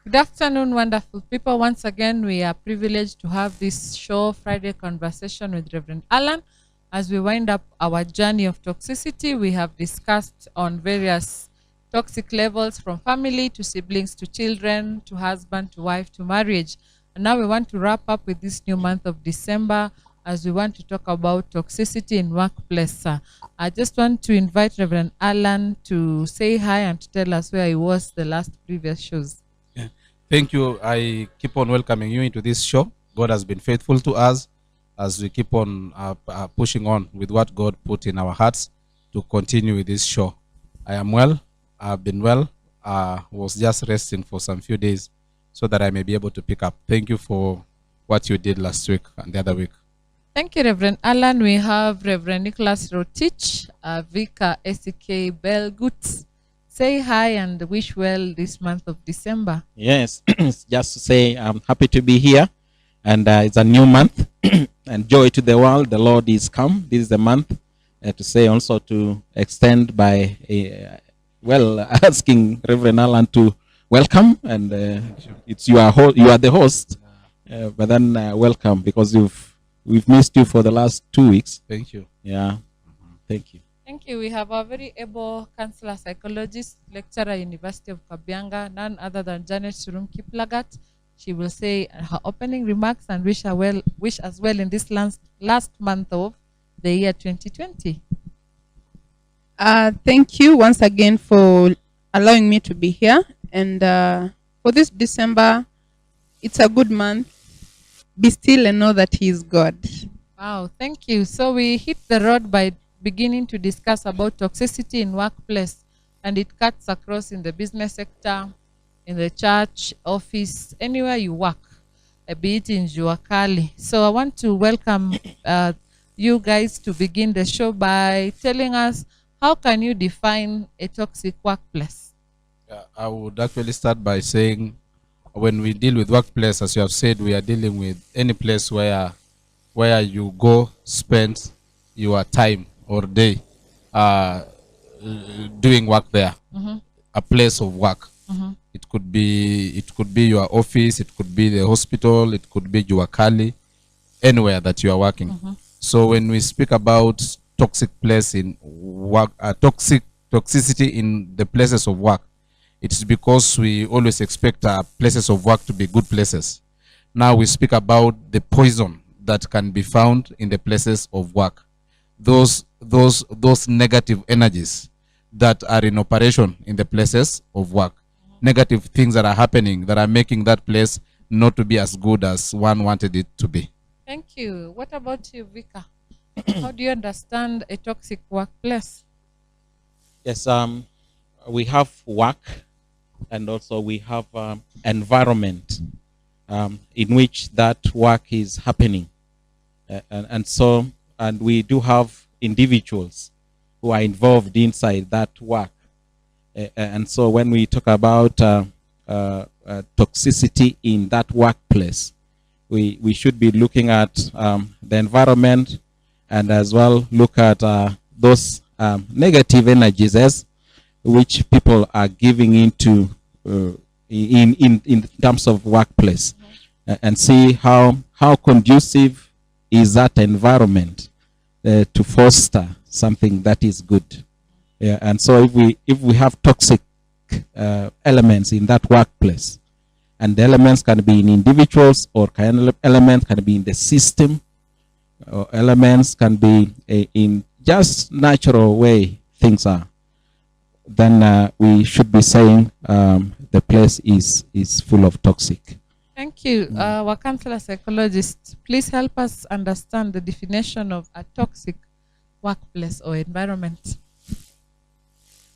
Good afternoon, wonderful people. Once again, we are privileged to have this show, Friday Conversation with Reverend Alan. As we wind up our journey of toxicity, we have discussed on various toxic levels from family to siblings to children to husband to wife to marriage. And now we want to wrap up with this new month of December as we want to talk about toxicity in workplace. I just want to invite Reverend Alan to say hi and to tell us where he was the last previous shows. Thank you. I keep on welcoming you into this show. God has been faithful to us as we keep on pushing on with what God put in our hearts to continue with this show. I am well. I've been well. Was just resting for some few days so that I may be able to pick up. Thank you for what you did last week and the other week. Thank you, Reverend Alan. We have Reverend Nicholas Rotich, Vicar SK Belgut. Say hi and wish well this month of December. Yes, just to say I'm happy to be here, and it's a new month, and joy to the world. The Lord is come. This is the month to say also to extend by asking Reverend Alan to welcome, and it's you are the host, but then welcome because we've missed you for the last 2 weeks. Thank you. Yeah, thank you. Thank you. We have a very able counselor psychologist, lecturer, University of Kabianga, none other than Janet Surum Kiplagat. She will say her opening remarks and wish us well in this last month of the year 2020. Thank you once again for allowing me to be here. And for this December, it's a good month. Be still and know that He is God. Wow, thank you. So we hit the road by beginning to discuss about toxicity in workplace, and it cuts across in the business sector, in the church, office, anywhere you work, be it in Juakali. So I want to welcome you guys to begin the show by telling us, how can you define a toxic workplace? I would actually start by saying, when we deal with workplace, as you have said, we are dealing with any place where you go spend your time or day doing work there. A place of work. It could be your office, it could be the hospital, it could be your Kali, anywhere that you are working. So when we speak about toxic place in work, toxicity in the places of work, it's because we always expect our places of work to be good places. Now we speak about the poison that can be found in the places of work. Those negative energies that are in operation in the places of work, negative things that are happening that are making that place not to be as good as one wanted it to be. Thank you. What about you, Vika? How do you understand a toxic workplace? Yes, we have work, and also we have environment in which that work is happening, and we do have individuals who are involved inside that work. And so when we talk about toxicity in that workplace, we should be looking at the environment, and as well look at those negative energies as which people are giving into in terms of workplace, and see how conducive is that environment to foster something that is good. Yeah, and so if we have toxic elements in that workplace, and the elements can be in individuals, or elements can be in the system, or elements can be in just natural way things are, then we should be saying the place is full of toxic. Thank you. Our counselor psychologist, please help us understand the definition of a toxic workplace or environment.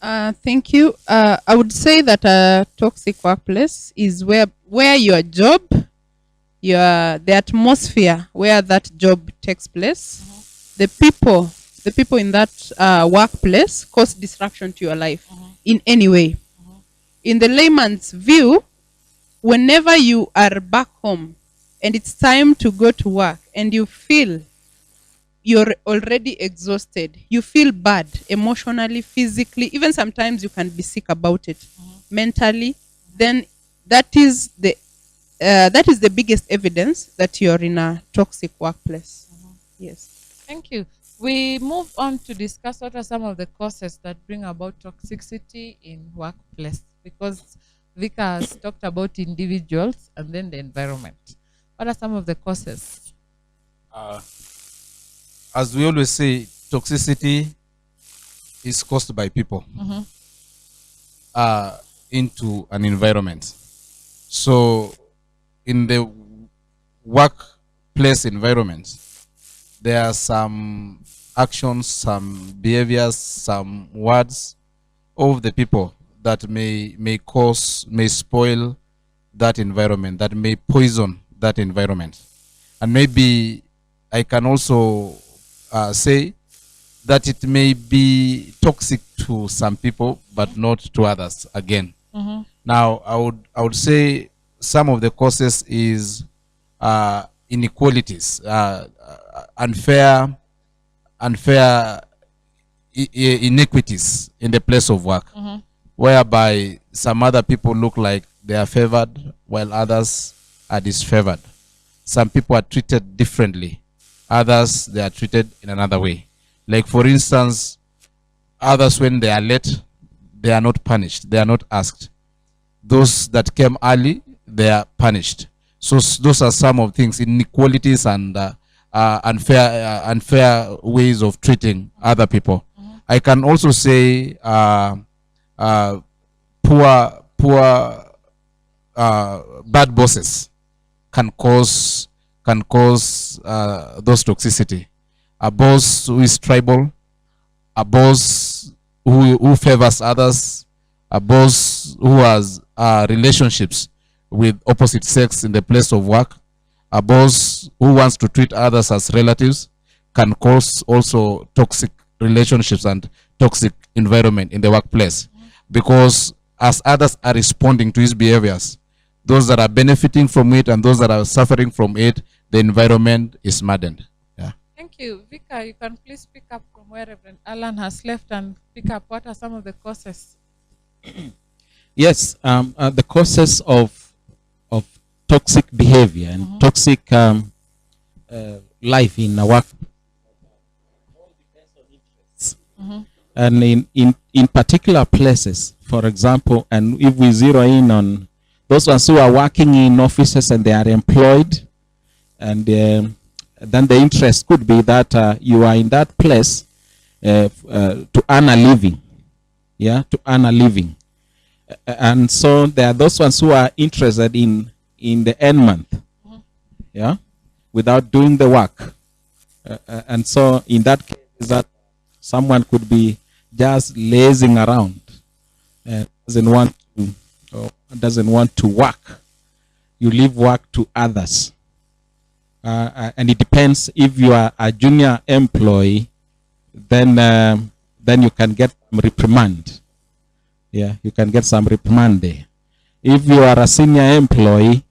Thank you. I would say that a toxic workplace is where your job, the atmosphere where that job takes place, the people in that workplace cause disruption to your life in any way. In the layman's view, whenever you are back home and it's time to go to work and you feel you're already exhausted, you feel bad emotionally, physically, even sometimes you can be sick about it, mentally, then that is the biggest evidence that you're in a toxic workplace. Yes. Thank you. We move on to discuss what are some of the causes that bring about toxicity in workplace, because Vika has talked about individuals and then the environment. What are some of the causes? As we always say, toxicity is caused by people into an environment. So, in the workplace environment, there are some actions, some behaviors, some words of the people that may spoil that environment, that may poison that environment. And maybe I can also say that it may be toxic to some people, but not to others again. Now, I would say some of the causes is inequalities, unfair inequities in the place of work, whereby some other people look like they are favored while others are disfavored. Some people are treated differently, others they are treated in another way. Like, for instance, others, when they are late, they are not punished, they are not asked. Those that came early, they are punished. So those are some of things, inequalities and unfair ways of treating other people. I can also say bad bosses can cause those toxicity. A boss who is tribal, a boss who favors others, a boss who has relationships with opposite sex in the place of work, a boss who wants to treat others as relatives, can cause also toxic relationships and toxic environment in the workplace. Because as others are responding to his behaviors, those that are benefiting from it and those that are suffering from it, the environment is maddened. Yeah. Thank you. Vika, you can please pick up from where Reverend Alan has left and pick up what are some of the causes. Yes, the causes of toxic behavior and toxic life in a work. And in particular places, for example, and if we zero in on those ones who are working in offices and they are employed, and then the interest could be that you are in that place to earn a living. Yeah, to earn a living. And so there are those ones who are interested in the end month. Yeah, without doing the work. And so in that case, that someone could be just lazing around and doesn't want to work. You leave work to others. And it depends. If you are a junior employee, then you can get some reprimand. Yeah, you can get some reprimand there. If you are a senior employee,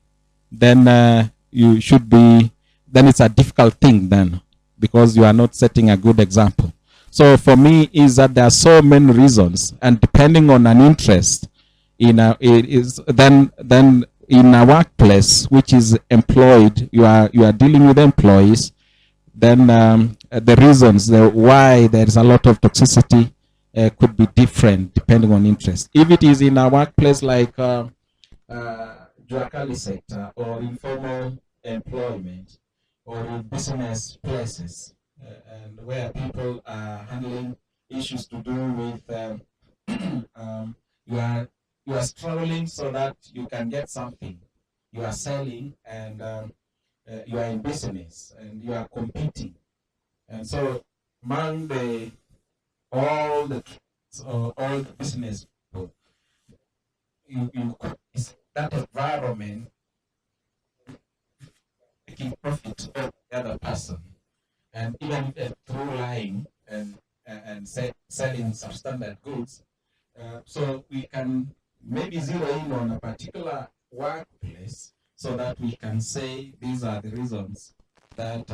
then you should be. Then it's a difficult thing then, because you are not setting a good example. So for me, is that there are so many reasons, and depending on an interest in then in a workplace which is employed, you are dealing with employees, then the reasons why there is a lot of toxicity could be different depending on interest. If it is in a workplace like Juakali sector or informal employment or in business places, and where people are handling issues to do with you are struggling so that you can get something. You are selling and you are in business and you are competing. And so among all the business people, it's that environment making profit of the other person. And even through lying and selling substandard goods, so we can maybe zero in on a particular workplace so that we can say these are the reasons that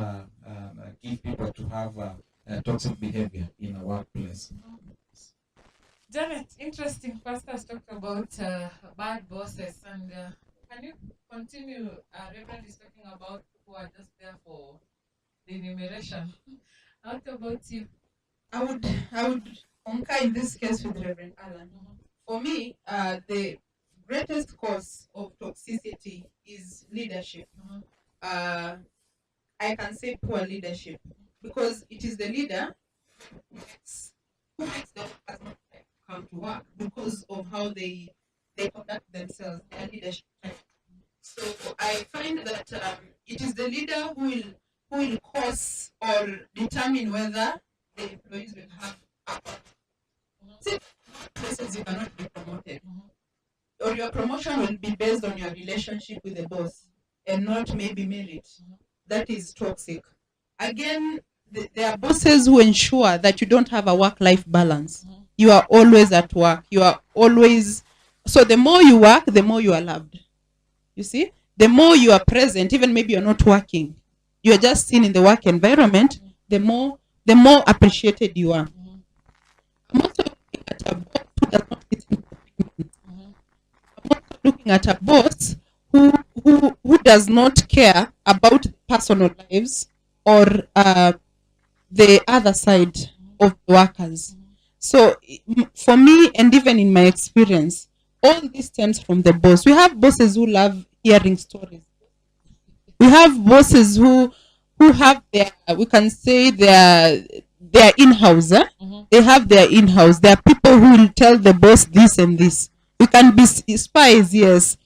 give people to have toxic behavior in a workplace. Janet, interesting. Pastor has talked about bad bosses, and can you continue? Reverend is talking about who are just there for the enumeration. What about you? I would concur in this case with Reverend Alan. For me, the greatest cause of toxicity is leadership. Uh, I can say poor leadership, because it is the leader who makes the workers not come to work because of how they conduct themselves, their leadership. So I find that it is the leader who will cause or determine whether the employees will have places you cannot be promoted, or your promotion will be based on your relationship with the boss and not maybe merit. That is toxic. Again, there are bosses who ensure that you don't have a work-life balance. You are always at work. You are always, so the more you work, the more you are loved. You see, the more you are present, even maybe you're not working, you are just seen in the work environment, the more appreciated you are. I'm also looking at a boss who does not listen to opinions. I'm also looking at a boss who does not care about personal lives or the other side of the workers. So for me, and even in my experience, all this stems from the boss. We have bosses who love hearing stories. We have bosses who have their, we can say their in-house. They have their in-house. There are people who will tell the boss this and this. We can be spies, yes.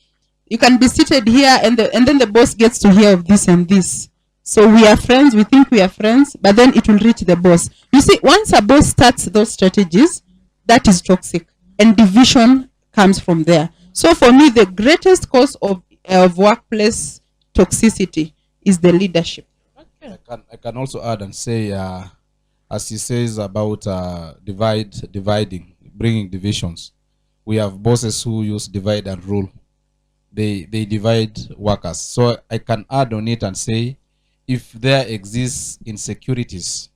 You can be seated here, and then the boss gets to hear of this and this. So we are friends, we think we are friends, but then it will reach the boss. You see, once a boss starts those strategies, that is toxic, and division comes from there. So for me, the greatest cause of workplace toxicity is the leadership. Okay. I can also add and say, as he says about dividing, bringing divisions. We have bosses who use divide and rule. They divide workers. So I can add on it and say, if there exists insecurities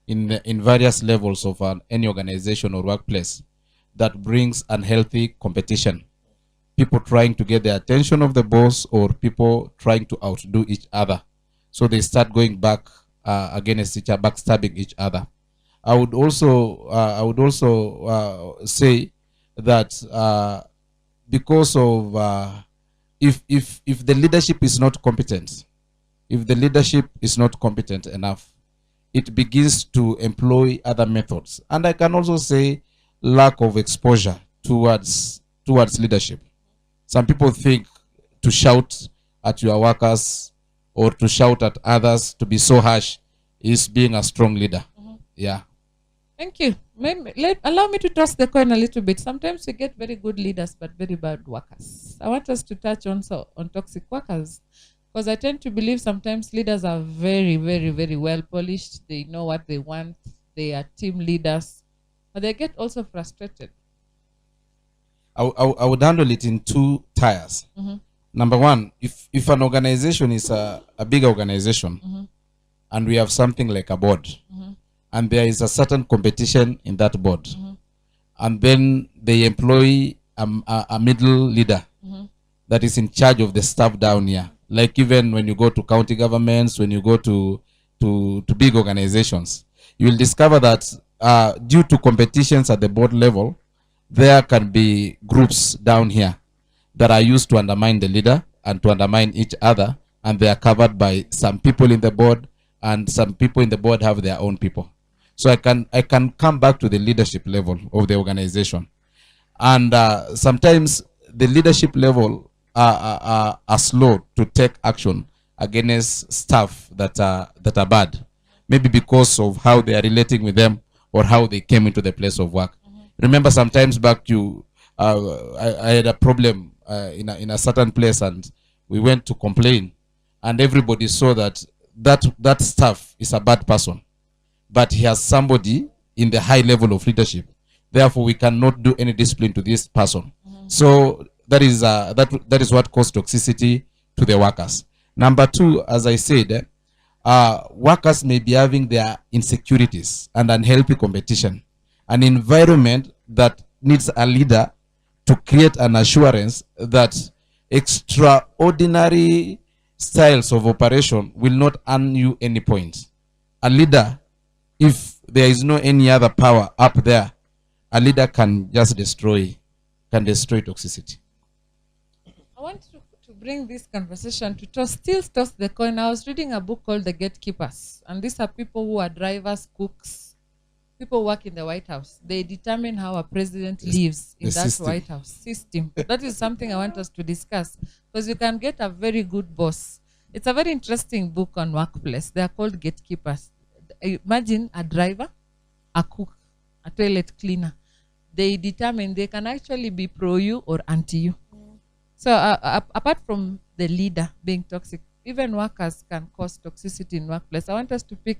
in various levels of any organization or workplace that brings unhealthy competition, people trying to get the attention of the boss or people trying to outdo each other, so they start going back against each other, backstabbing each other. I would also say that because of if the leadership is not competent, if the leadership is not competent enough, it begins to employ other methods. And I can also say lack of exposure towards leadership. Some people think to shout at your workers or to shout at others, to be so harsh, is being a strong leader. Yeah. Thank you. Allow me to toss the coin a little bit. Sometimes we get very good leaders but very bad workers. I want us to touch also on toxic workers, because I tend to believe sometimes leaders are very, very, very well polished. They know what they want. They are team leaders, but they get also frustrated. I would handle it in two tiers. Number one, if an organization is a big organization, and we have something like a board, and there is a certain competition in that board, and then they employ a middle leader that is in charge of the staff down here. Like even when you go to county governments, when you go to big organizations, you will discover that due to competitions at the board level, there can be groups down here that are used to undermine the leader and to undermine each other, and they are covered by some people in the board, and some people in the board have their own people. So I can come back to the leadership level of the organization, and sometimes the leadership level are slow to take action against staff that are bad, maybe because of how they are relating with them or how they came into the place of work. Remember, sometimes back I had a problem in a certain place, and we went to complain, and everybody saw that staff is a bad person, but he has somebody in the high level of leadership. Therefore, we cannot do any discipline to this person. So that is what caused toxicity to the workers. Number two, as I said, workers may be having their insecurities and unhealthy competition, an environment that needs a leader to create an assurance that extraordinary styles of operation will not earn you any points. A leader, if there is no any other power up there, a leader can just destroy toxicity. I want to bring this conversation to toss the coin. I was reading a book called The Gatekeepers, and these are people who are drivers, cooks, people who work in the White House. They determine how a president lives in that system. White House system. That is something I want us to discuss, because you can get a very good boss. It's a very interesting book on workplace. They are called gatekeepers. Imagine a driver, a cook, a toilet cleaner. They determine, they can actually be pro you or anti you. So apart from the leader being toxic, even workers can cause toxicity in workplace. I want us to pick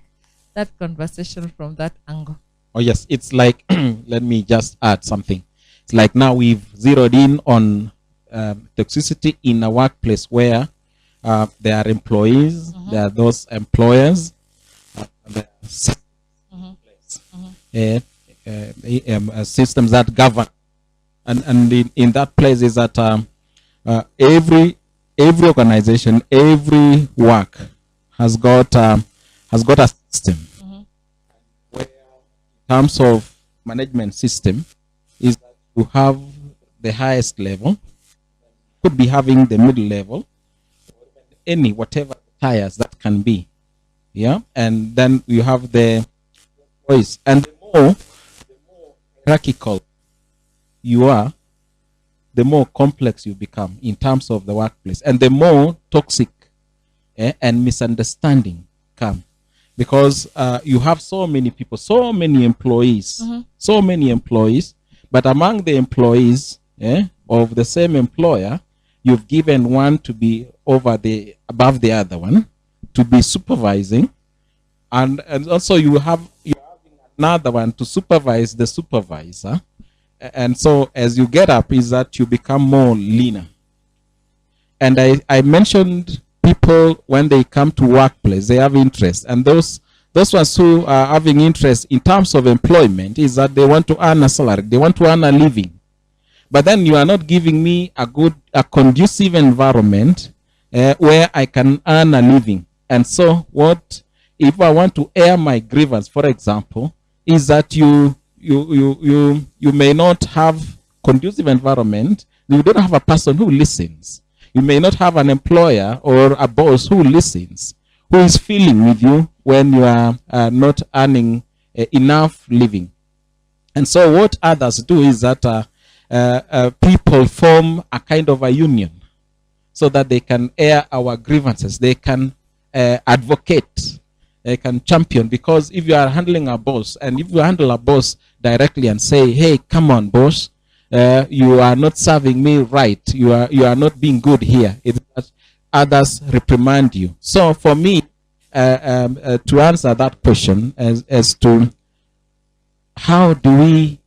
that conversation from that angle. Oh yes, it's like, let me just add something. It's like now we've zeroed in on toxicity in a workplace where there are employees, there are those employers, there are systems that govern, and in that place is that every organization, every work has got a system. Where in terms of management system is that you have the highest level, could be having the middle level, any whatever tires that can be, yeah, and then you have the voice, and the more hierarchical you are, the more complex you become in terms of the workplace, and the more toxic and misunderstanding come, because you have so many people, so many employees, but among the employees of the same employer, you've given one to be above the other one, to be supervising, and also you're having another one to supervise the supervisor. And so as you get up is that you become more leaner. And I mentioned people, when they come to workplace, they have interest, and those ones who are having interest in terms of employment is that they want to earn a salary, they want to earn a living. But then you are not giving me a conducive environment where I can earn a living. And so what if I want to air my grievance, for example, is that you may not have conducive environment. You don't have a person who listens. You may not have an employer or a boss who listens, who is feeling with you when you are not earning enough living. And so what others do is that people form a kind of a union so that they can air our grievances. They can advocate. They can champion, because if you are handling a boss, and if you handle a boss directly and say, hey, come on, boss, you are not serving me right, you are not being good here, it's that others reprimand you. So for me, to answer that question as to how do we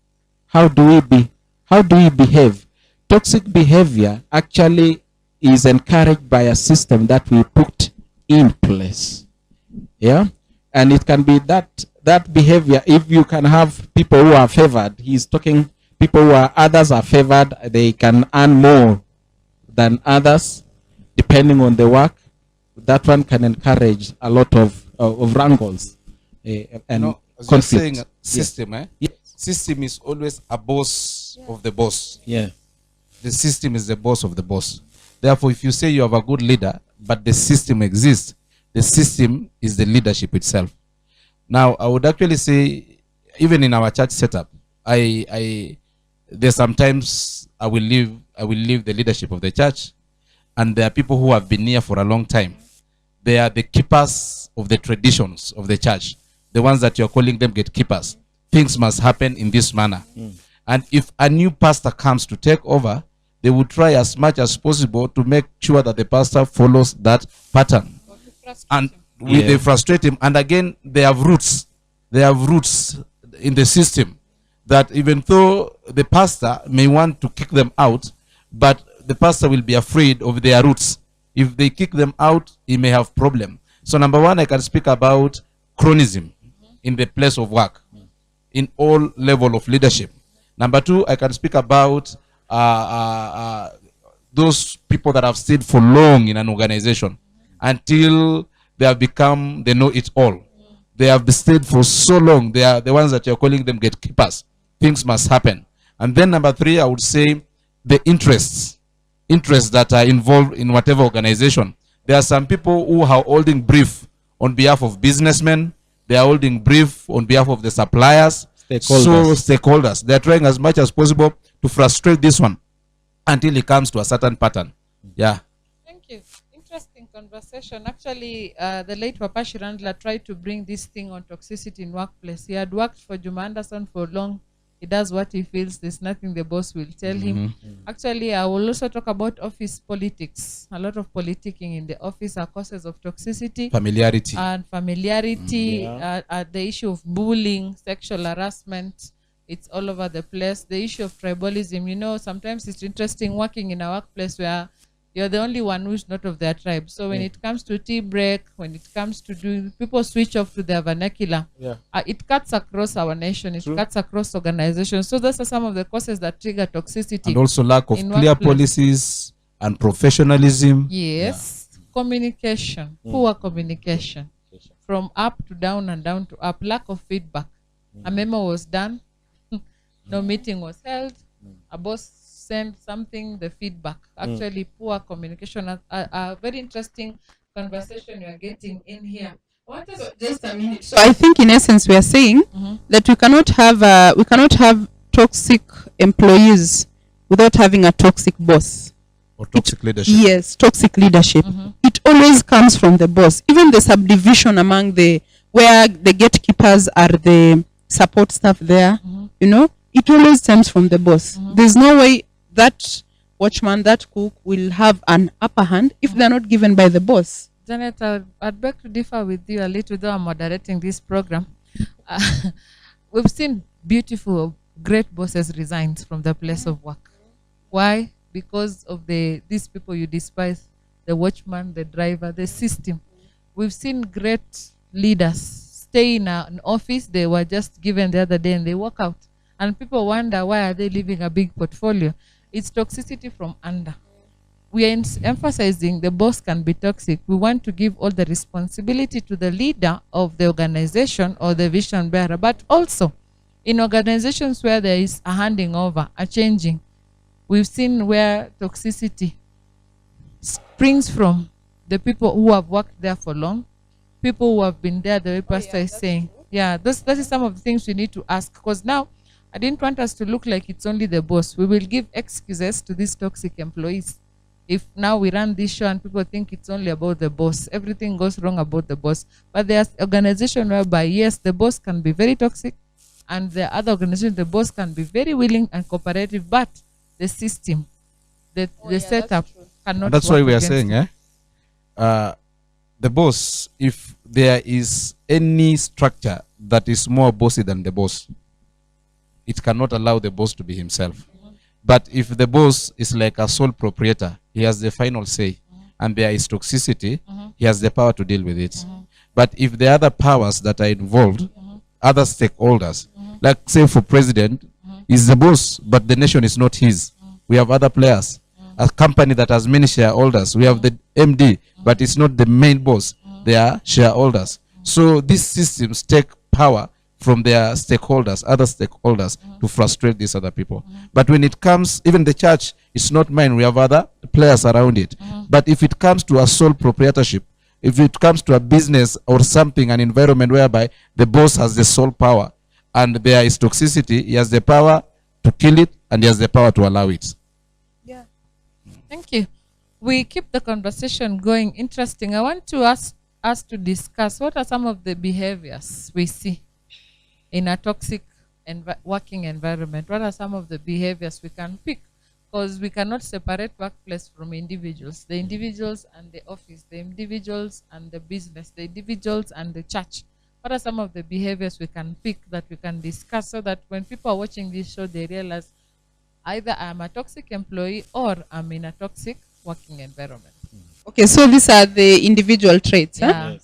behave, toxic behavior actually is encouraged by a system that we put in place. Yeah, and it can be that behavior. If you can have people who are favored, he's talking people who are others are favored, they can earn more than others depending on the work. That one can encourage a lot of wrangles and conflict. Saying system, Yes. System is always a boss of the boss. Yeah. The system is the boss of the boss. Therefore, if you say you have a good leader, but the system exists, the system is the leadership itself. Now, I would actually say, even in our church setup, there's sometimes I will leave the leadership of the church, and there are people who have been here for a long time. They are the keepers of the traditions of the church, the ones that you're calling them gatekeepers. Things must happen in this manner. And if a new pastor comes to take over, they will try as much as possible to make sure that the pastor follows that pattern. And they frustrate him. And again, they have roots. They have roots in the system that even though the pastor may want to kick them out, but the pastor will be afraid of their roots. If they kick them out, he may have problem. So number one, I can speak about chronism in the place of work, in all level of leadership. Number two, I can speak about those people that have stayed for long in an organization until they have become, they know it all. They have stayed for so long. They are the ones that you're calling them gatekeepers. Things must happen. And then number three, I would say the interests that are involved in whatever organization. There are some people who are holding brief on behalf of businessmen. They are holding brief on behalf of the suppliers. Stakeholders. They are trying as much as possible to frustrate this one until it comes to a certain pattern. Yeah. Thank you. Interesting conversation. Actually, the late Papa Shirandla tried to bring this thing on toxicity in workplace. He had worked for Juma Anderson for long. He does what he feels. There's nothing the boss will tell him. Actually, I will also talk about office politics. A lot of politicking in the office are causes of toxicity. Familiarity. And familiarity, the issue of bullying, sexual harassment. It's all over the place. The issue of tribalism. You know, sometimes it's interesting working in a workplace where you're the only one who's not of their tribe. So when it comes to tea break, when it comes to doing, people switch off to their vernacular. It cuts across our nation. It cuts across organizations. So those are some of the causes that trigger toxicity. And also lack of clear policies and professionalism. Yes. Communication. Poor communication. From up to down and down to up. Lack of feedback. A memo was done. No meeting was held. A boss send something, the feedback. Actually, poor communication. A very interesting conversation you are getting in here. Just a minute. So I think in essence we are saying that we cannot have toxic employees without having a toxic boss. Or toxic leadership. Yes, toxic leadership. It always comes from the boss. Even the subdivision among where the gatekeepers are the support staff there, you know, it always stems from the boss. There's no way that watchman, that cook will have an upper hand if they're not given by the boss. Janet, I'd beg to differ with you a little, though I'm moderating this program. We've seen beautiful, great bosses resign from the place of work. Why? Because of these people you despise, the watchman, the driver, the system. We've seen great leaders stay in an office they were just given the other day and they walk out. And people wonder, why are they leaving a big portfolio? It's toxicity from under. We are emphasizing the boss can be toxic. We want to give all the responsibility to the leader of the organization or the vision bearer. But also, in organizations where there is a handing over, a changing, we've seen where toxicity springs from the people who have worked there for long, people who have been there, the way Pastor is saying. Yeah, that is some of the things we need to ask. Because now, I didn't want us to look like it's only the boss. We will give excuses to these toxic employees. If now we run this show and people think it's only about the boss, everything goes wrong about the boss. But there's organization whereby, yes, the boss can be very toxic, and the other organization, the boss can be very willing and cooperative, but the system, the setup cannot. And that's why we are saying, the boss, if there is any structure that is more bossy than the boss, it cannot allow the boss to be himself. But if the boss is like a sole proprietor, he has the final say, and there is toxicity, he has the power to deal with it. But if the other powers that are involved, other stakeholders, like say for president, is the boss, but the nation is not his. We have other players. A company that has many shareholders. We have the MD, but it's not the main boss. They are shareholders. So these systems take power from their stakeholders, other stakeholders, to frustrate these other people. But when it comes, even the church, it's not mine. We have other players around it. But if it comes to a sole proprietorship, if it comes to a business or something, an environment whereby the boss has the sole power and there is toxicity, he has the power to kill it and he has the power to allow it. Yeah. Thank you. We keep the conversation going. Interesting. I want to ask us to discuss what are some of the behaviors we see in a toxic working environment. What are some of the behaviors we can pick? Because we cannot separate workplace from individuals. The individuals and the office, the individuals and the business, the individuals and the church. What are some of the behaviors we can pick that we can discuss so that when people are watching this show, they realize either I'm a toxic employee or I'm in a toxic working environment. Okay, so these are the individual traits. Yeah. Huh?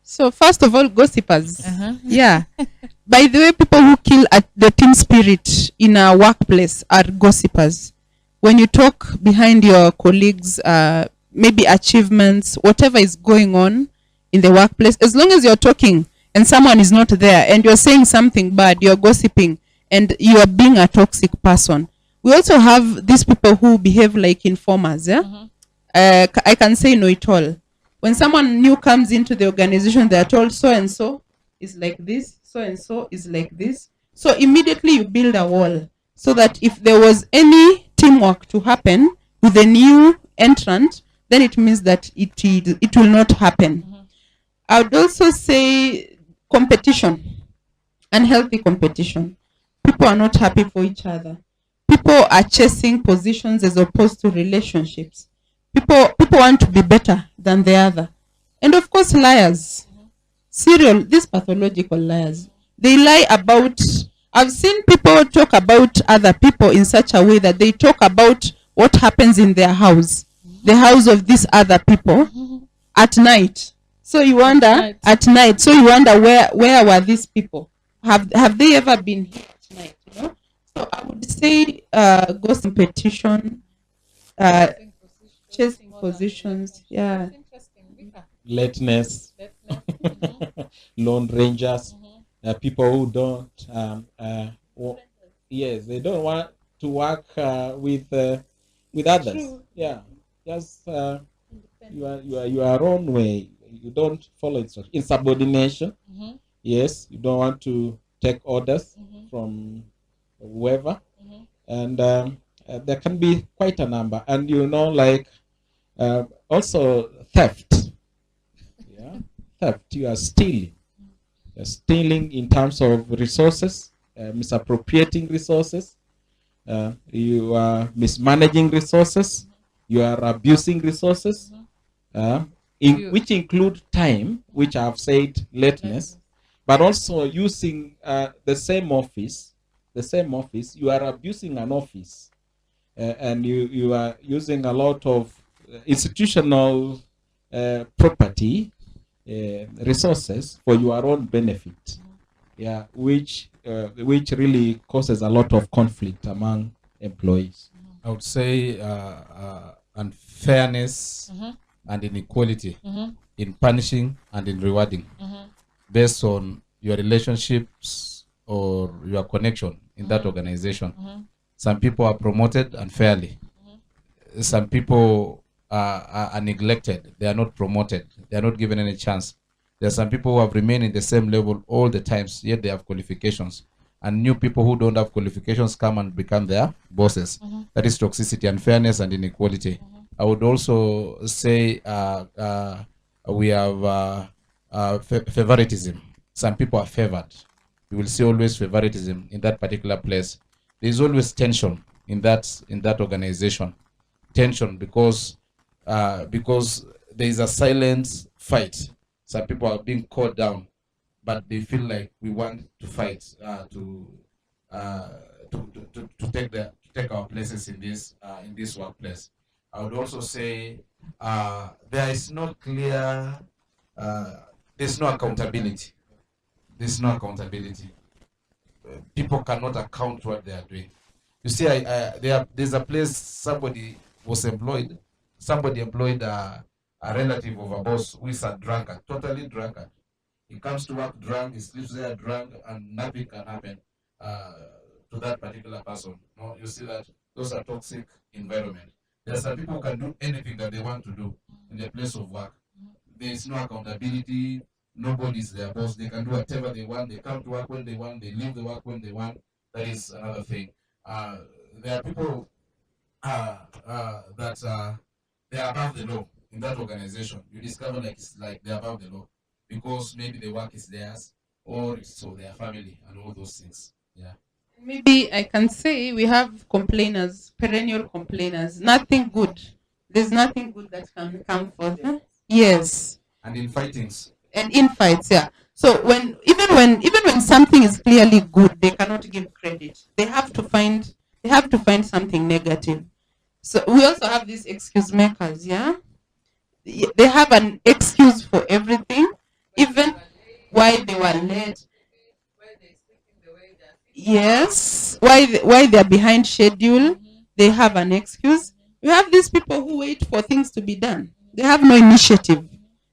So first of all, gossipers. Yeah. by the way, people who kill at the team spirit in a workplace are gossipers. When you talk behind your colleagues, maybe achievements, whatever is going on in the workplace, as long as you're talking and someone is not there and you're saying something bad, you're gossiping, and you are being a toxic person. We also have these people who behave like informers. Yeah, I can say no it all. When someone new comes into the organization, they are told so and so is like this, so and so is like this. So immediately you build a wall so that if there was any teamwork to happen with a new entrant, then it means that it will not happen. I would also say competition, unhealthy competition. People are not happy for each other. People are chasing positions as opposed to relationships. People want to be better than the other. And of course, liars. These pathological liars. They lie about, I've seen people talk about other people in such a way that they talk about what happens in their house, the house of these other people, at night. So you wonder, at night, so you wonder where were these people? Have they ever been here at night? You know? So I would say ghost competition, chasing positions, yeah. Lateness, lone rangers, people who don't, yes, they don't want to work with others. True. Yeah, just your own way. You don't follow instructions. Insubordination. Yes, you don't want to take orders from whoever, and there can be quite a number. And like also theft. Yeah, theft. You are stealing. You're stealing in terms of resources, misappropriating resources. You are mismanaging resources. You are abusing resources. Which include time, which I've said lateness, but also using the same office, you are abusing an office, and you are using a lot of institutional property resources for your own benefit, yeah, which really causes a lot of conflict among employees. I would say unfairness and inequality in punishing and in rewarding based on your relationships or your connection in that organization. Some people are promoted unfairly. Some people are neglected. They are not promoted. They are not given any chance. There are some people who have remained in the same level all the times, yet they have qualifications. And new people who don't have qualifications come and become their bosses. That is toxicity, unfairness, and inequality. I would also say we have favoritism. Some people are favored. You will see always favoritism in that particular place. There is always tension in that organization. Tension because there is a silent fight. Some people are being called down, but they feel like we want to fight to take our places in this workplace. I would also say there is no clear, there's no accountability. There's no accountability. People cannot account what they are doing. You see, there's a place somebody employed a relative of a boss who is a drunkard, totally drunkard. He comes to work drunk, he sleeps there drunk, and nothing can happen to that particular person. No, you see that those are toxic environment. There are some people who can do anything that they want to do in their place of work. There is no accountability. Nobody is their boss. They can do whatever they want. They come to work when they want. They leave the work when they want. That is another thing. There are people that they are above the law in that organization. You discover it's like they're above the law because maybe the work is theirs or it's so their family and all those things. Yeah. Maybe I can say we have complainers, perennial complainers. Nothing good. There's nothing good that can come forth. Huh? Yes. And in fightings. And in fights, yeah. So even when something is clearly good, they cannot give credit. They have to find something negative. So we also have these excuse makers, yeah. They have an excuse for everything, even why they were late. Yes, why they're behind schedule, they have an excuse. You have these people who wait for things to be done. They have no initiative.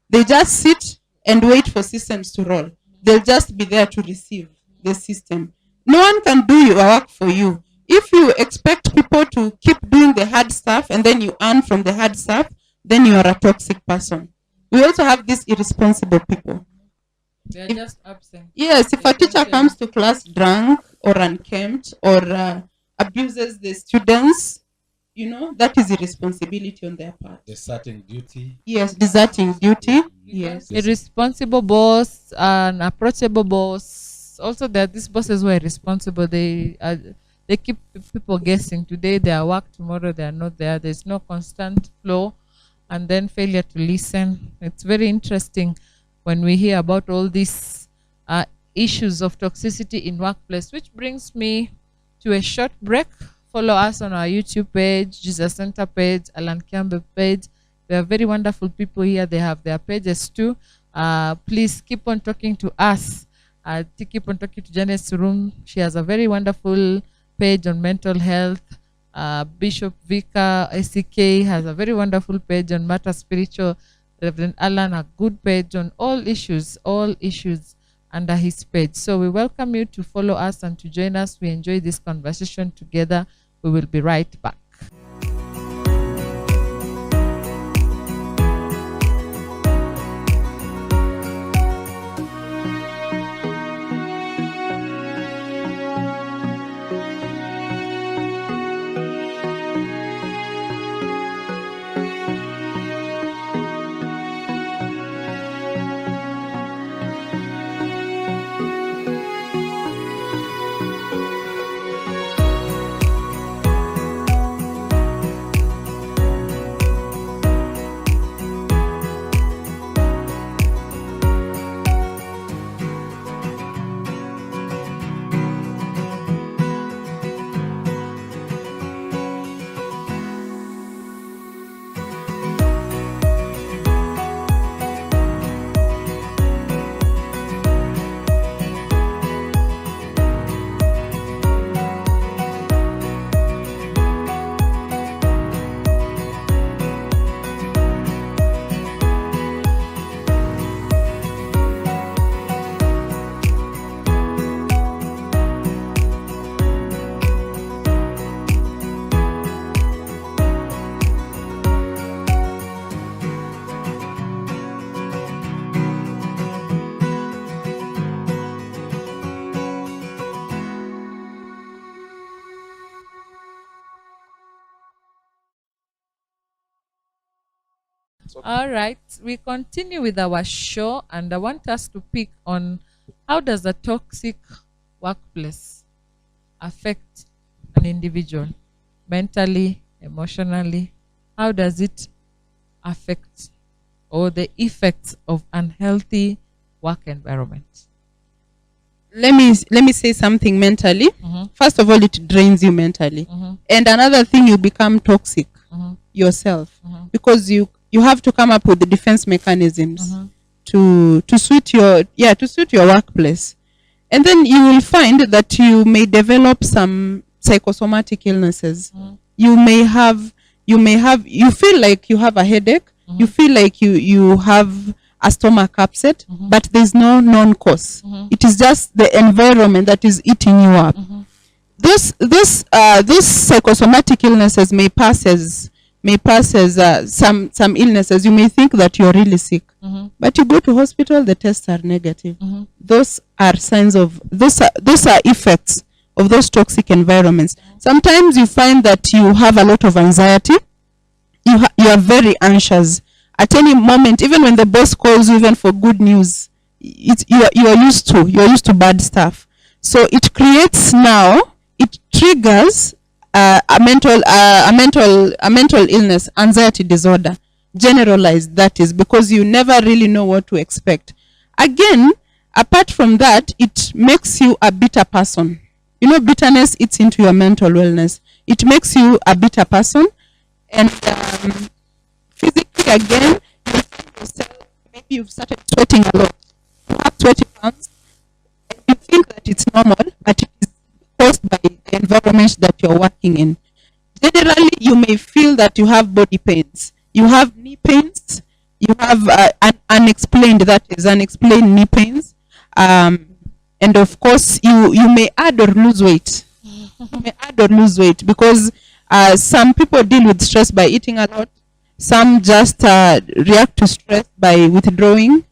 They just sit and wait for systems to roll. They'll just be there to receive the system. No one can do your work for you. If you expect people to keep doing the hard stuff and then you earn from the hard stuff, then you are a toxic person. We also have these irresponsible people. They're If- just absent. Yes, if a teacher comes to class drunk or unkempt or abuses the students, that is irresponsibility on their part. Deserting duty. Yes, deserting duty. Yes. Irresponsible boss, an approachable boss. Also, there are these bosses who are irresponsible. They keep people guessing. Today they are work, tomorrow they are not there. There's no constant flow, and then failure to listen. It's very interesting when we hear about all these issues of toxicity in workplace, which brings me to a short break. Follow us on our YouTube page, Jesus Center page, Alan Campbell page. We are very wonderful people here. They have their pages too. Please keep on talking to us. Keep on talking to Janice Room. She has a very wonderful page on mental health. Bishop Vika ACK has a very wonderful page on matter spiritual. Reverend Alan, a good page on all issues under his page. So we welcome you to follow us and to join us. We enjoy this conversation together. We will be right back. All right, we continue with our show, and I want us to pick on how does a toxic workplace affect an individual mentally, emotionally? How does it affect or the effects of unhealthy work environment? Let me say something mentally. First of all, it drains you mentally. And another thing, you become toxic yourself because you have to come up with the defense mechanisms to suit your workplace. And then you will find that you may develop some psychosomatic illnesses. You feel like you have a headache, you feel like you have a stomach upset, but there's no known cause. It is just the environment that is eating you up. Those psychosomatic illnesses may pass as some illnesses. You may think that you're really sick, but you go to hospital, the tests are negative. Those are signs of those are effects of those toxic environments. Sometimes you find that you have a lot of anxiety. You are very anxious at any moment, even when the boss calls you, even for good news. You are used to bad stuff. So it triggers a mental illness, anxiety disorder, generalized, that is, because you never really know what to expect. Again, apart from that, it makes you a bitter person. Bitterness eats into your mental wellness. It makes you a bitter person. And physically, again, you find yourself, maybe you've started sweating a lot. You have sweaty palms, and you think that it's normal, but it is environment that you're working in. Generally, you may feel that you have body pains. You have knee pains. You have unexplained knee pains. And of course, you may add or lose weight. You may add or lose weight because some people deal with stress by eating a lot. Some just react to stress by withdrawing.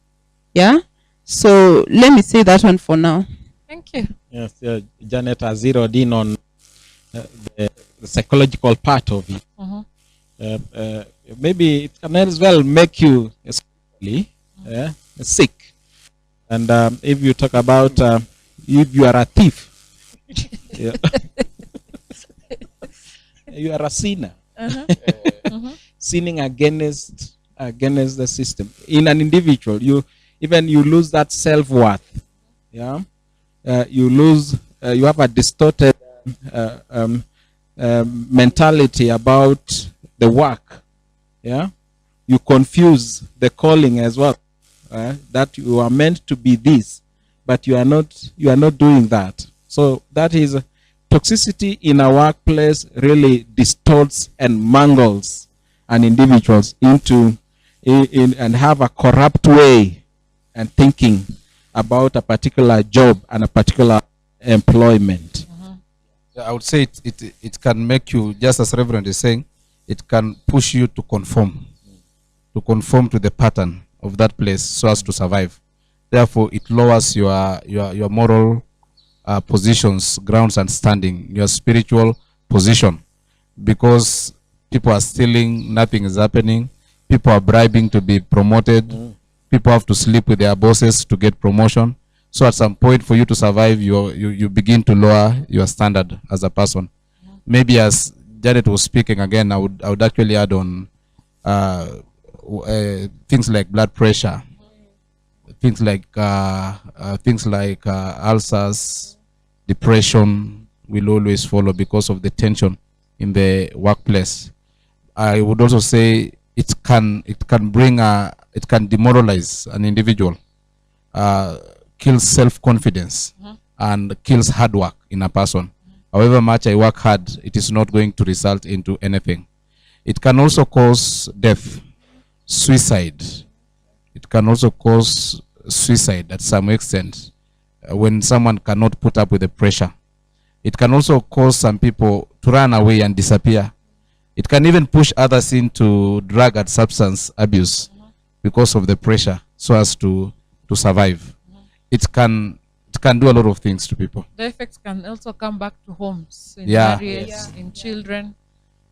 Yeah. So let me say that one for now. Thank you. Yes, Janet has zeroed in on the psychological part of it. Maybe it can as well make you sick. And if you talk about if you are a thief, you are a sinner, sinning against the system. In an individual, you lose that self-worth. Yeah, you lose. You have a distorted mentality about the work. Yeah, you confuse the calling as well. That you are meant to be this, but you are not. You are not doing that. So that is toxicity in a workplace. Really distorts and mangles an individuals into and have a corrupt way and thinking about a particular job and a particular employment. Yeah, I would say it can make you, just as Reverend is saying, it can push you to conform to the pattern of that place so as to survive. Therefore, it lowers your moral positions, grounds, and standing, your spiritual position, because people are stealing, nothing is happening. People are bribing to be promoted. People have to sleep with their bosses to get promotion. So at some point, for you to survive, you begin to lower your standard as a person. Maybe as Janet was speaking again, I would actually add on things like blood pressure, things like ulcers, depression will always follow because of the tension in the workplace. I would also say it can demoralize an individual, kills self-confidence, and kills hard work in a person. However much I work hard, it is not going to result into anything. It can also cause death, suicide. It can also cause suicide at some extent when someone cannot put up with the pressure. It can also cause some people to run away and disappear. It can even push others into drug and substance abuse because of the pressure so as to survive. It can do a lot of things to people. The effects can also come back to homes, in Yeah. marriages, in children.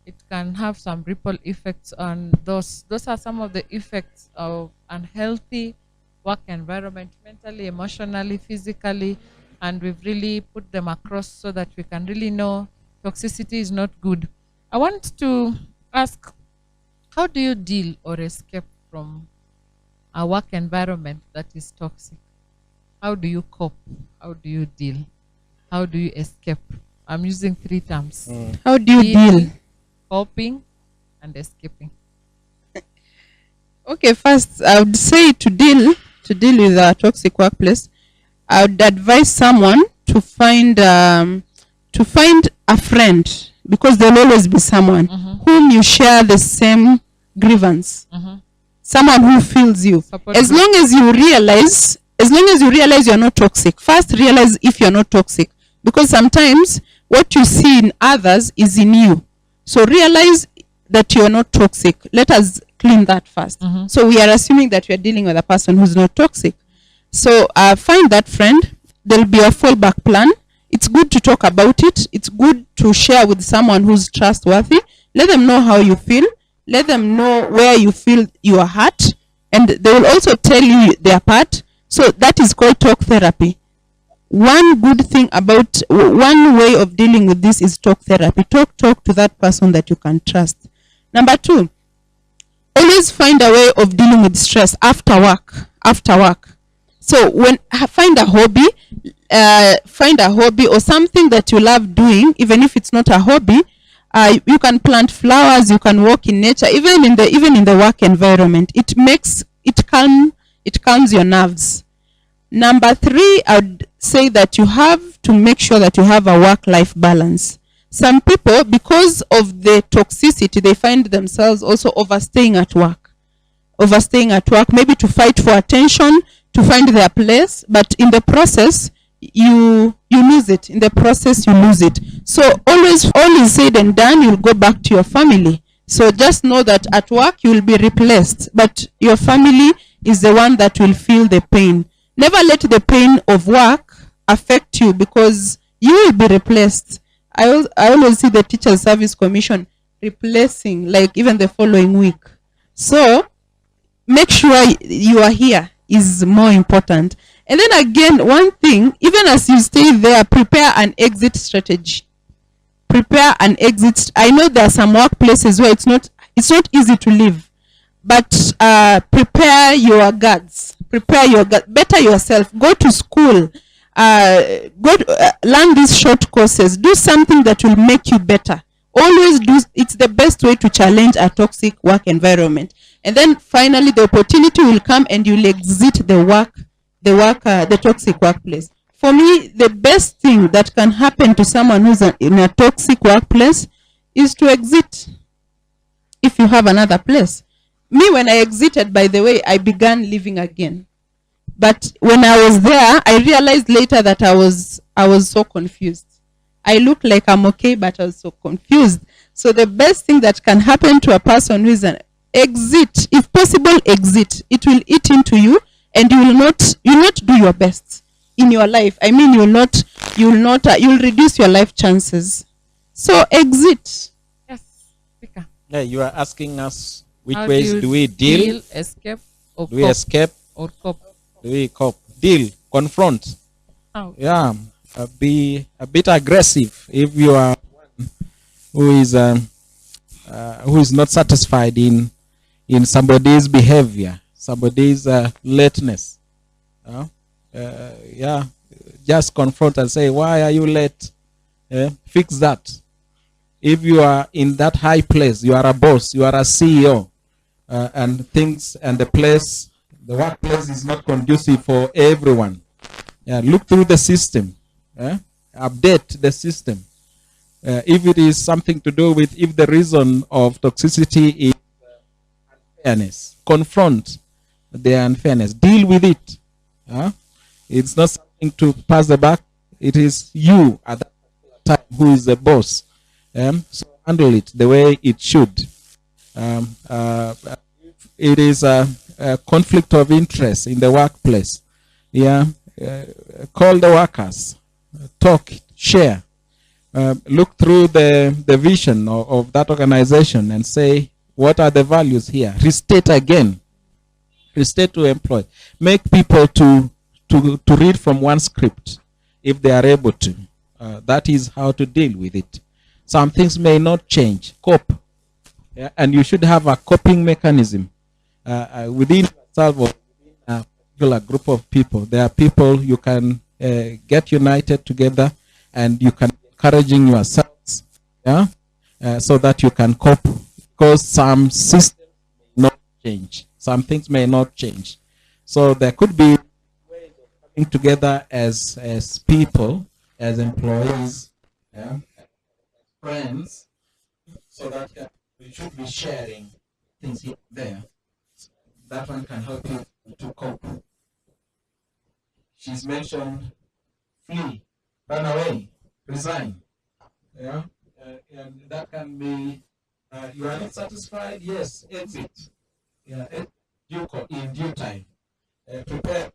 It can have some ripple effects on those. Those are some of the effects of unhealthy work environment, mentally, emotionally, physically, and we've really put them across so that we can really know toxicity is not good. I want to ask, how do you deal or escape from a work environment that is toxic? How do you cope? How do you deal? How do you escape? I'm using 3 terms. How do you deal? Coping and escaping. Okay, first I would say to deal with a toxic workplace, I would advise someone to find a friend, because there'll always be someone whom you share the same grievance. Someone who feels you. Support As group. long as you realize you're not toxic, first realize if you're not toxic, because sometimes what you see in others is in you. So realize that you're not toxic. Let us clean that first. So we are assuming that you're dealing with a person who's not toxic. So find that friend. There'll be a fallback plan. It's good to talk about it. It's good to share with someone who's trustworthy. Let them know how you feel. Let them know where you feel you are hurt. And they will also tell you their part. So that is called talk therapy. One good thing about, one way of dealing with this is talk therapy. Talk to that person that you can trust. Number 2, always find a way of dealing with stress after work. So find a hobby or something that you love doing, even if it's not a hobby. You can plant flowers, you can walk in nature, even in the work environment. It calms your nerves. Number 3, I would say that you have to make sure that you have a work-life balance. Some people, because of the toxicity, they find themselves also overstaying at work. Overstaying at work, maybe to fight for attention, to find their place, but in the process, you lose it. In the process, you lose it. So always, all is said and done, you'll go back to your family. So just know that at work, you will be replaced, but your family is the one that will feel the pain. Never let the pain of work affect you, because you will be replaced. I always see the Teachers Service Commission replacing, like even the following week. So make sure you are here is more important. And then again, one thing, even as you stay there, prepare an exit strategy. Prepare an exit. I know there are some workplaces where it's not easy to leave, but prepare your guards. Prepare your guards. Better yourself. Go to school. Learn these short courses. Do something that will make you better. Always do. It's the best way to challenge a toxic work environment. And then finally, the opportunity will come, and you'll exit the toxic workplace. For me, the best thing that can happen to someone who's in a toxic workplace is to exit. If you have another place. Me, when I exited, by the way, I began living again. But when I was there, I realized later that I was so confused. I look like I'm okay, but I was so confused. So the best thing that can happen to a person who is an exit, if possible, exit. It will eat into you, and you will not do your best in your life. I mean, you'll reduce your life chances. So exit. Yes, Speaker. Yeah, you are asking us which How ways you do we deal? escape, or Do we cope? escape? Or cope? Do we cope? Deal, confront. How? Yeah, be a bit aggressive if you are one who is not satisfied in somebody's behavior, somebody's lateness. Yeah, just confront and say, why are you late? Fix that. If you are in that high place, you are a boss, you are a CEO, and things and the workplace is not conducive for everyone. Look through the system, update the system. If it is something to do with, if the reason of toxicity is unfairness, confront the unfairness, deal with it. It's not something to pass the buck. It is you at that time who is the boss. So handle it the way it should. It is a conflict of interest in the workplace. Call the workers, talk, share, look through the vision of that organization and say, what are the values here? Restate again. Restate to employ. Make people to read from one script if they are able to. That is how to deal with it. Some things may not change. Cope. And you should have a coping mechanism within yourself or a particular group of people. There are people you can get united together, and you can be encouraging yourselves, so that you can cope, because some systems may not change. Some things may not change. So there could be ways of coming together as people, as employees, as friends, so that we should be sharing things here and there. That one can help you to cope. She's mentioned flee, run away, resign. And that can be, you are not satisfied, yes, exit. In due time. Prepare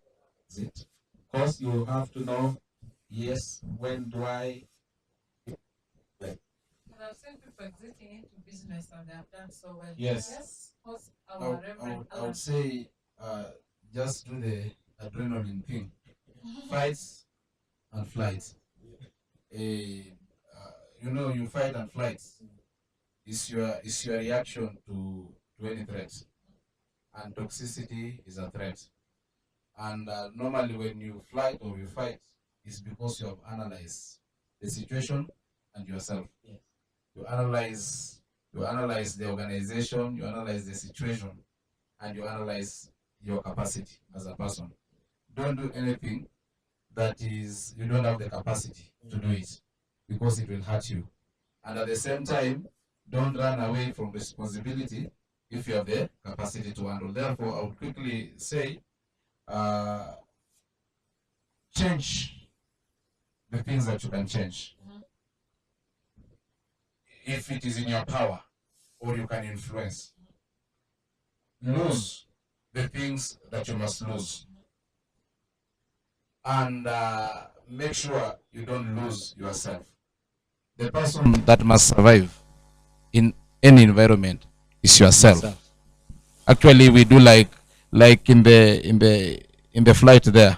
exit. Of course, you have to know, yes, when do I. I've seen people exiting into business, and they have done so well. Yes. Because I our would- Reverend I would say just do the adrenaline thing. Fights and flights. You fight and flight. It's your reaction to any threat. And toxicity is a threat. And normally when you flight or you fight, it's because you have analyzed the situation and yourself. Yes. You analyze the organization, you analyze the situation, and you analyze your capacity as a person. Don't do anything that is you don't have the capacity to do it, because it will hurt you. And at the same time, don't run away from responsibility if you have the capacity to handle. Therefore, I would quickly say, change the things that you can change. If it is in your power or you can influence. Lose the things that you must lose. And make sure you don't lose yourself. The person that must survive in any environment is yourself. Actually, we do like in the flight there.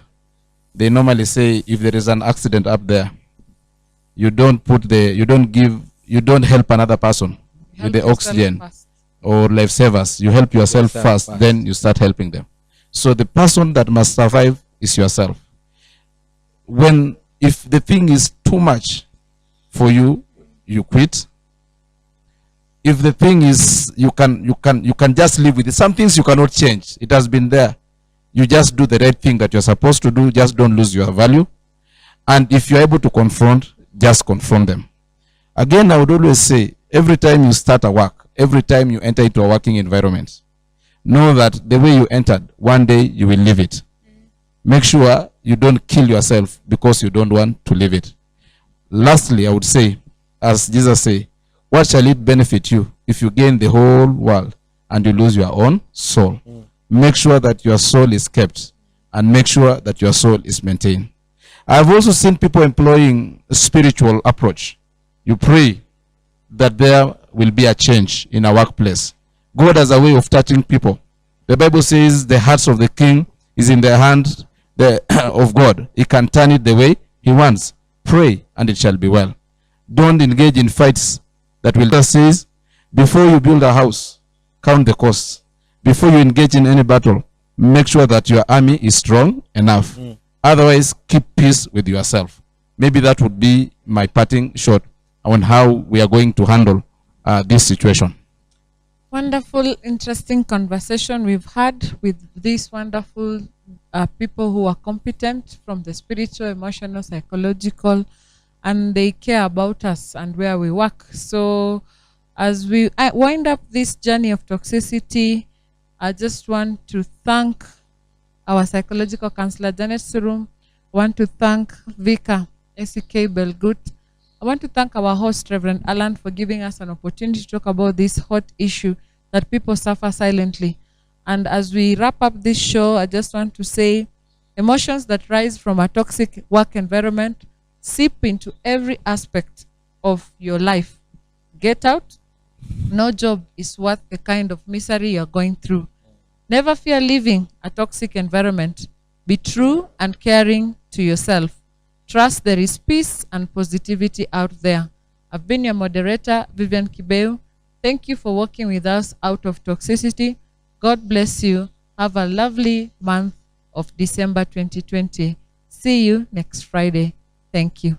They normally say if there is an accident up there, you don't help another person with the oxygen or lifesavers. You help yourself first, then you start helping them. So the person that must survive is yourself. If the thing is too much for you, you quit. If the thing is you can just live with it. Some things you cannot change. It has been there. You just do the right thing that you're supposed to do. Just don't lose your value. And if you're able to confront, just confront them. Again, I would always say, every time you start a work, every time you enter into a working environment, know that the way you entered, one day you will leave it. Make sure you don't kill yourself because you don't want to leave it. Lastly, I would say, as Jesus said, what shall it benefit you if you gain the whole world and you lose your own soul? Make sure that your soul is kept and make sure that your soul is maintained. I've also seen people employing a spiritual approach. You pray that there will be a change in a workplace. God has a way of touching people. The Bible says the hearts of the king is in the hand of God. He can turn it the way he wants. Pray and it shall be well. Don't engage in fights that will just says, before you build a house, count the costs. Before you engage in any battle, make sure that your army is strong enough. Otherwise, keep peace with yourself. Maybe that would be my parting shot on how we are going to handle this situation. Wonderful, interesting conversation we've had with these wonderful people who are competent from the spiritual, emotional, psychological, and they care about us and where we work. So as we wind up this journey of toxicity, I just want to thank our psychological counselor, Janet Surum. I want to thank Vika SK Belgut. I want to thank our host, Reverend Alan, for giving us an opportunity to talk about this hot issue that people suffer silently. And as we wrap up this show, I just want to say, emotions that rise from a toxic work environment seep into every aspect of your life. Get out. No job is worth the kind of misery you're going through. Never fear leaving a toxic environment. Be true and caring to yourself. Trust there is peace and positivity out there. I've been your moderator, Vivian Kibeu. Thank you for working with us out of toxicity. God bless you. Have a lovely month of December 2020. See you next Friday. Thank you.